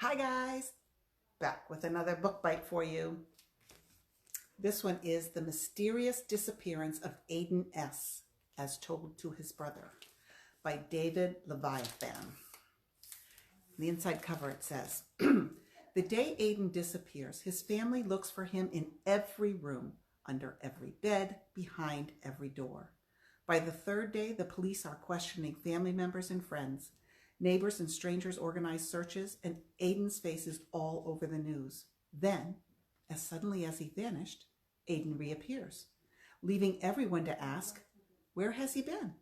Hi guys, back with another book bite for you. This one is The Mysterious Disappearance of Aidan S. as told to his brother by David Levithan. The inside cover it says, the day Aidan disappears, his family looks for him in every room, under every bed, behind every door. By the third day, the police are questioning family members and friends. Neighbors and strangers organize searches, and Aidan's face is all over the news. Then, as suddenly as he vanished, Aidan reappears, leaving everyone to ask, where has he been?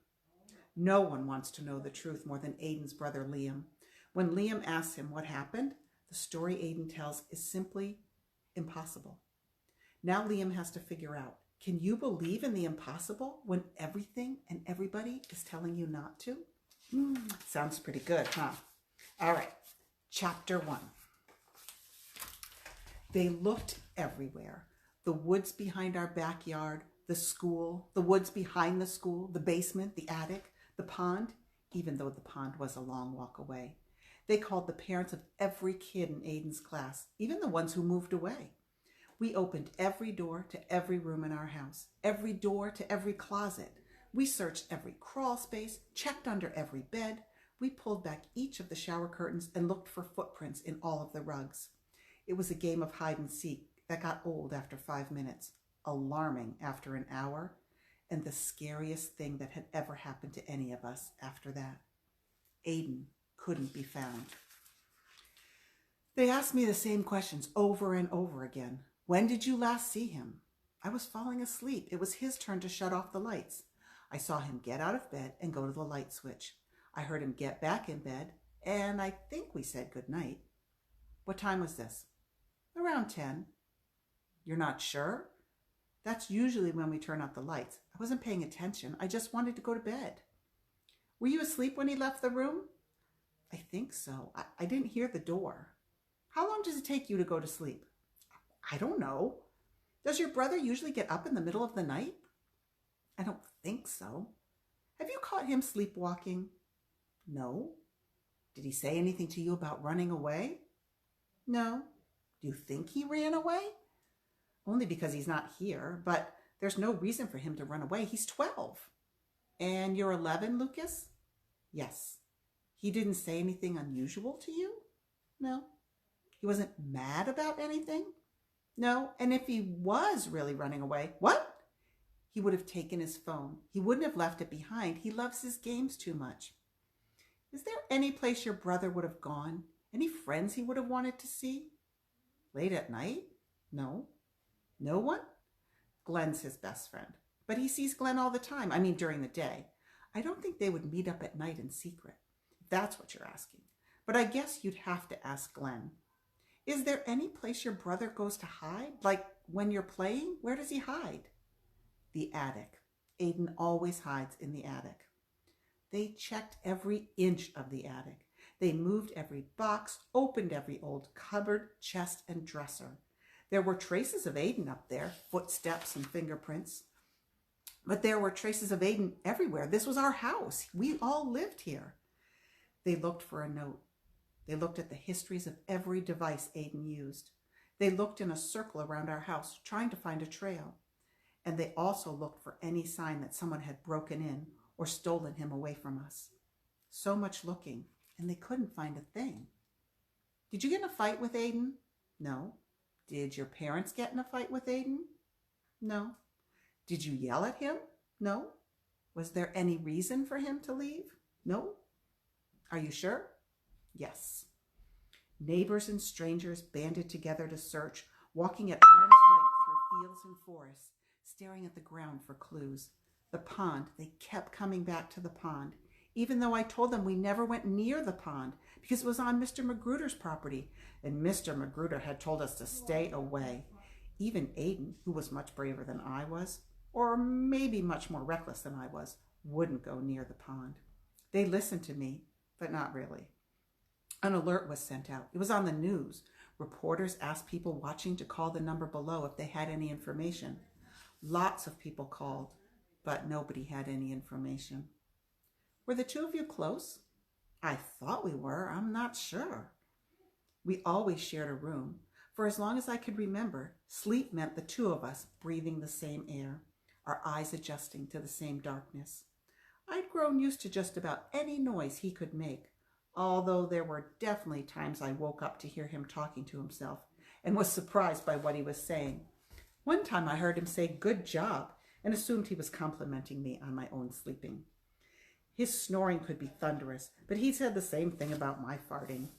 No one wants to know the truth more than Aidan's brother Liam. When Liam asks him what happened, the story Aidan tells is simply impossible. Now Liam has to figure out, can you believe in the impossible when everything and everybody is telling you not to? Sounds pretty good, huh? All right, chapter 1. They looked everywhere. The woods behind our backyard, the school, the woods behind the school, the basement, the attic, the pond, even though the pond was a long walk away. They called the parents of every kid in Aidan's class, even the ones who moved away. We opened every door to every room in our house, every door to every closet. We searched every crawl space, checked under every bed. We pulled back each of the shower curtains and looked for footprints in all of the rugs. It was a game of hide and seek that got old after 5 minutes, alarming after an hour, and the scariest thing that had ever happened to any of us after that. Aidan couldn't be found. They asked me the same questions over and over again. When did you last see him? I was falling asleep. It was his turn to shut off the lights. I saw him get out of bed and go to the light switch. I heard him get back in bed, and I think we said goodnight. What time was this? Around 10. You're not sure? That's usually when we turn out the lights. I wasn't paying attention. I just wanted to go to bed. Were you asleep when he left the room? I think so. I didn't hear the door. How long does it take you to go to sleep? I don't know. Does your brother usually get up in the middle of the night? I don't think so. Have you caught him sleepwalking? No. Did he say anything to you about running away? No. Do you think he ran away? Only because he's not here, but there's no reason for him to run away. He's 12. And you're 11, Lucas? Yes. He didn't say anything unusual to you? No. He wasn't mad about anything? No. And if he was really running away, what? He would have taken his phone. He wouldn't have left it behind. He loves his games too much. Is there any place your brother would have gone? Any friends he would have wanted to see? Late at night? No. No one? Glenn's his best friend. But he sees Glenn all the time. I mean, during the day. I don't think they would meet up at night in secret. If that's what you're asking. But I guess you'd have to ask Glenn. Is there any place your brother goes to hide? Like when you're playing? Where does he hide? The attic. Aidan always hides in the attic. They checked every inch of the attic. They moved every box, opened every old cupboard, chest, and dresser. There were traces of Aidan up there, footsteps and fingerprints. But there were traces of Aidan everywhere. This was our house. We all lived here. They looked for a note. They looked at the histories of every device Aidan used. They looked in a circle around our house, trying to find a trail. And they also looked for any sign that someone had broken in or stolen him away from us. So much looking, and they couldn't find a thing. Did you get in a fight with Aidan? No. Did your parents get in a fight with Aidan? No. Did you yell at him? No. Was there any reason for him to leave? No. Are you sure? Yes. Neighbors and strangers banded together to search, walking at arm's length through fields and forests, staring at the ground for clues. The pond, they kept coming back to the pond, even though I told them we never went near the pond because it was on Mr. Magruder's property, and Mr. Magruder had told us to stay away. Even Aidan, who was much braver than I was, or maybe much more reckless than I was, wouldn't go near the pond. They listened to me, but not really. An alert was sent out. It was on the news. Reporters asked people watching to call the number below if they had any information. Lots of people called, but nobody had any information. Were the two of you close? I thought we were. I'm not sure. We always shared a room. For as long as I could remember, sleep meant the two of us breathing the same air, our eyes adjusting to the same darkness. I'd grown used to just about any noise he could make, although there were definitely times I woke up to hear him talking to himself and was surprised by what he was saying. One time I heard him say, "Good job," and assumed he was complimenting me on my own sleeping. His snoring could be thunderous, but he said the same thing about my farting.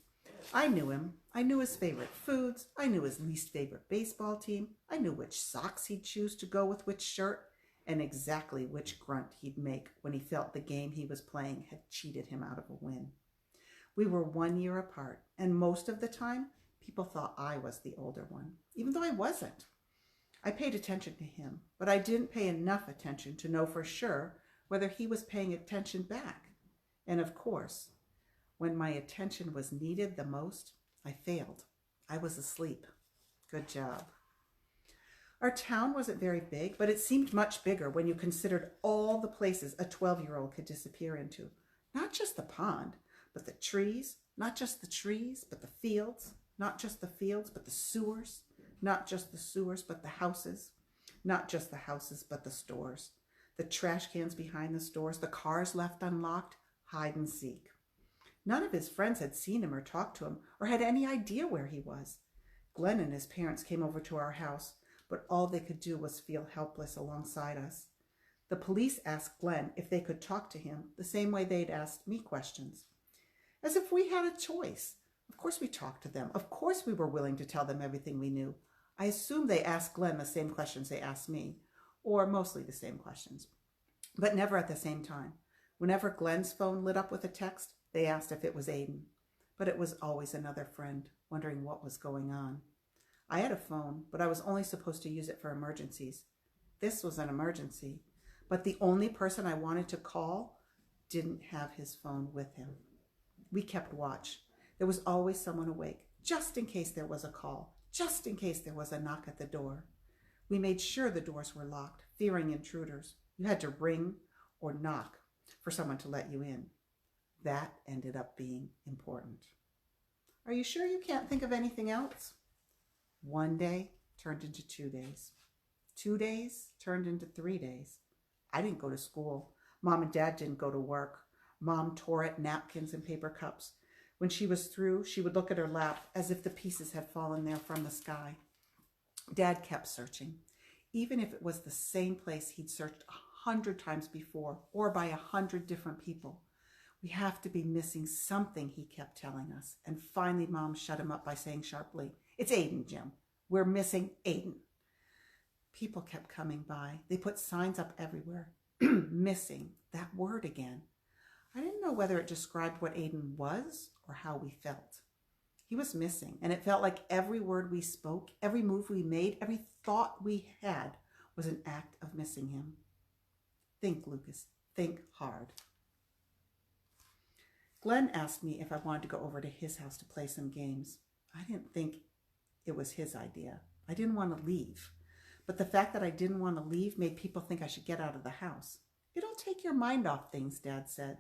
I knew him. I knew his favorite foods. I knew his least favorite baseball team. I knew which socks he'd choose to go with which shirt, and exactly which grunt he'd make when he felt the game he was playing had cheated him out of a win. We were 1 year apart, and most of the time, people thought I was the older one, even though I wasn't. I paid attention to him, but I didn't pay enough attention to know for sure whether he was paying attention back. And of course, when my attention was needed the most, I failed. I was asleep. Good job. Our town wasn't very big, but it seemed much bigger when you considered all the places a 12-year-old could disappear into. Not just the pond, but the trees. Not just the trees, but the fields. Not just the fields, but the sewers. Not just the sewers, but the houses. Not just the houses, but the stores. The trash cans behind the stores, the cars left unlocked, hide and seek. None of his friends had seen him or talked to him or had any idea where he was. Glenn and his parents came over to our house, but all they could do was feel helpless alongside us. The police asked Glenn if they could talk to him the same way they'd asked me questions. As if we had a choice. Of course we talked to them. Of course we were willing to tell them everything we knew. I assume they asked Glenn the same questions they asked me, or mostly the same questions, but never at the same time. Whenever Glenn's phone lit up with a text, they asked if it was Aidan, but it was always another friend, wondering what was going on. I had a phone, but I was only supposed to use it for emergencies. This was an emergency, but the only person I wanted to call didn't have his phone with him. We kept watch. There was always someone awake, just in case there was a call, just in case there was a knock at the door. We made sure the doors were locked, fearing intruders. You had to ring or knock for someone to let you in. That ended up being important. Are you sure you can't think of anything else? 1 day turned into 2 days. 2 days turned into 3 days. I didn't go to school. Mom and Dad didn't go to work. Mom tore at napkins and paper cups. When she was through, she would look at her lap as if the pieces had fallen there from the sky. Dad kept searching, even if it was the same place he'd searched 100 times before or by 100 different people. We have to be missing something, he kept telling us. And finally, Mom shut him up by saying sharply, "It's Aidan, Jim. We're missing Aidan." People kept coming by. They put signs up everywhere. Missing, that word again. I didn't know whether it described what Aidan was or how we felt. He was missing, and it felt like every word we spoke, every move we made, every thought we had was an act of missing him. Think, Lucas. Think hard. Glenn asked me if I wanted to go over to his house to play some games. I didn't think it was his idea. I didn't want to leave. But the fact that I didn't want to leave made people think I should get out of the house. It'll take your mind off things, Dad said.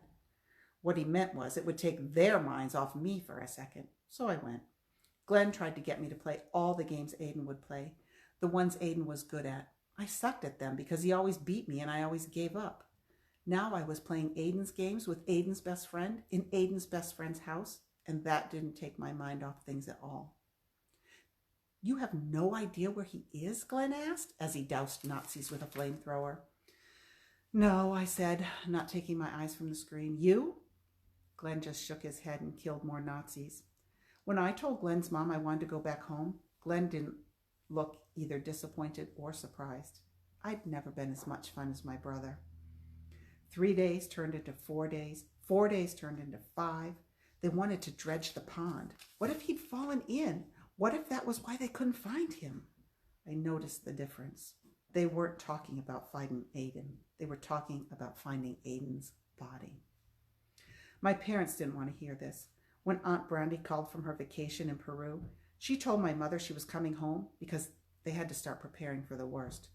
What he meant was it would take their minds off me for a second. So I went. Glenn tried to get me to play all the games Aidan would play, the ones Aidan was good at. I sucked at them because he always beat me and I always gave up. Now I was playing Aidan's games with Aidan's best friend in Aidan's best friend's house, and that didn't take my mind off things at all. "You have no idea where he is?" Glenn asked as he doused Nazis with a flamethrower. "No," I said, not taking my eyes from the screen. "You?" Glenn just shook his head and killed more Nazis. When I told Glenn's mom I wanted to go back home, Glenn didn't look either disappointed or surprised. I'd never been as much fun as my brother. 3 days turned into 4 days. 4 days turned into 5. They wanted to dredge the pond. What if he'd fallen in? What if that was why they couldn't find him? I noticed the difference. They weren't talking about finding Aidan. They were talking about finding Aidan's body. My parents didn't want to hear this. When Aunt Brandy called from her vacation in Peru, she told my mother she was coming home because they had to start preparing for the worst.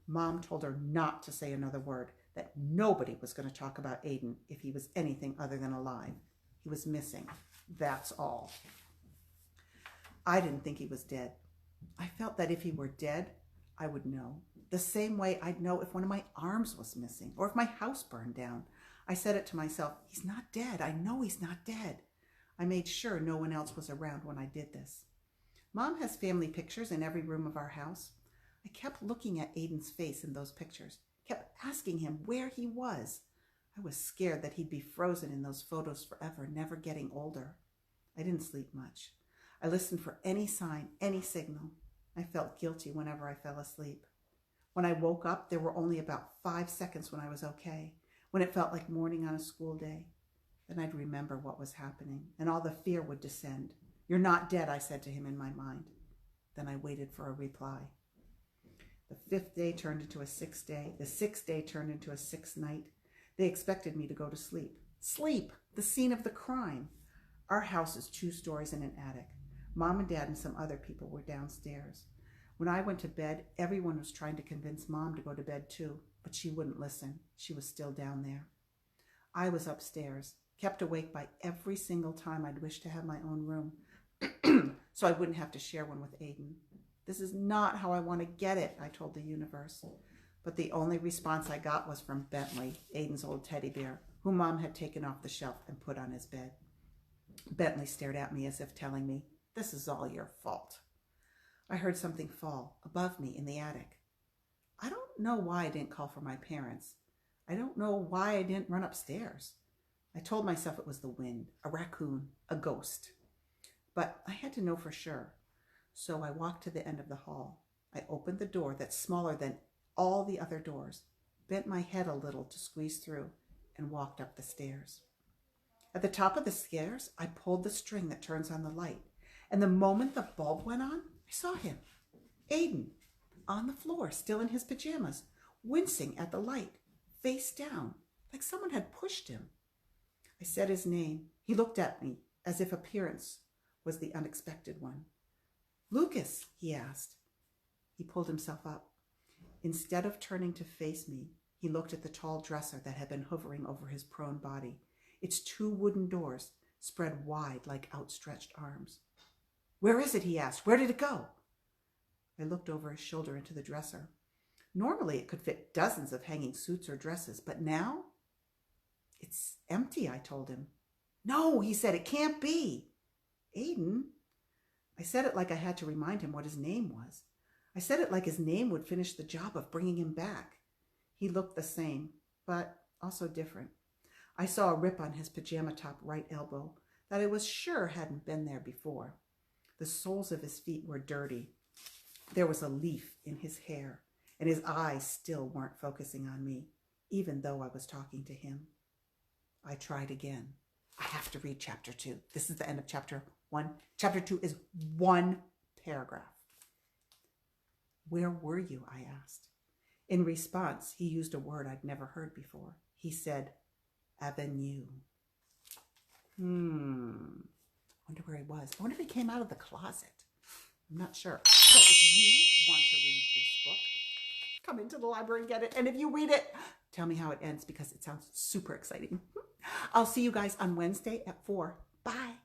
Mom told her not to say another word, that nobody was going to talk about Aidan if he was anything other than alive. He was missing. That's all. I didn't think he was dead. I felt that if he were dead, I would know. The same way I'd know if one of my arms was missing or if my house burned down. I said it to myself, he's not dead. I know he's not dead. I made sure no one else was around when I did this. Mom has family pictures in every room of our house. I kept looking at Aidan's face in those pictures, kept asking him where he was. I was scared that he'd be frozen in those photos forever, never getting older. I didn't sleep much. I listened for any sign, any signal. I felt guilty whenever I fell asleep. When I woke up, there were only about 5 seconds when I was okay, when it felt like morning on a school day. Then I'd remember what was happening, and all the fear would descend. You're not dead, I said to him in my mind. Then I waited for a reply. The 5th day turned into a 6th day. The 6th day turned into a 6th night. They expected me to go to sleep. Sleep! The scene of the crime. Our house is 2 stories and an attic. Mom and Dad and some other people were downstairs. When I went to bed, everyone was trying to convince Mom to go to bed too, but she wouldn't listen. She was still down there. I was upstairs, kept awake by every single time I'd wish to have my own room, so I wouldn't have to share one with Aidan. This is not how I want to get it, I told the universe. But the only response I got was from Bentley, Aidan's old teddy bear, whom Mom had taken off the shelf and put on his bed. Bentley stared at me as if telling me, this is all your fault. I heard something fall above me in the attic. I don't know why I didn't call for my parents. I don't know why I didn't run upstairs. I told myself it was the wind, a raccoon, a ghost. But I had to know for sure. So I walked to the end of the hall. I opened the door that's smaller than all the other doors, bent my head a little to squeeze through, and walked up the stairs. At the top of the stairs, I pulled the string that turns on the light, and the moment the bulb went on, I saw him, Aidan, on the floor, still in his pajamas, wincing at the light, face down, like someone had pushed him. I said his name. He looked at me as if appearance was the unexpected one. Lucas, he asked. He pulled himself up. Instead of turning to face me, he looked at the tall dresser that had been hovering over his prone body, its 2 wooden doors spread wide like outstretched arms. Where is it? He asked. Where did it go? I looked over his shoulder into the dresser. Normally it could fit dozens of hanging suits or dresses, but now it's empty, I told him. No, he said, it can't be. Aidan? I said it like I had to remind him what his name was. I said it like his name would finish the job of bringing him back. He looked the same, but also different. I saw a rip on his pajama top right elbow that I was sure hadn't been there before. The soles of his feet were dirty. There was a leaf in his hair, and his eyes still weren't focusing on me, even though I was talking to him. I tried again. I have to read chapter 2. This is the end of chapter 1. Chapter 2 is 1 paragraph. Where were you? I asked. In response, he used a word I'd never heard before. He said, avenue. Wonder where he was. I wonder if he came out of the closet. I'm not sure. So if you want to read this book, come into the library and get it. And if you read it, tell me how it ends because it sounds super exciting. I'll see you guys on Wednesday at 4. Bye.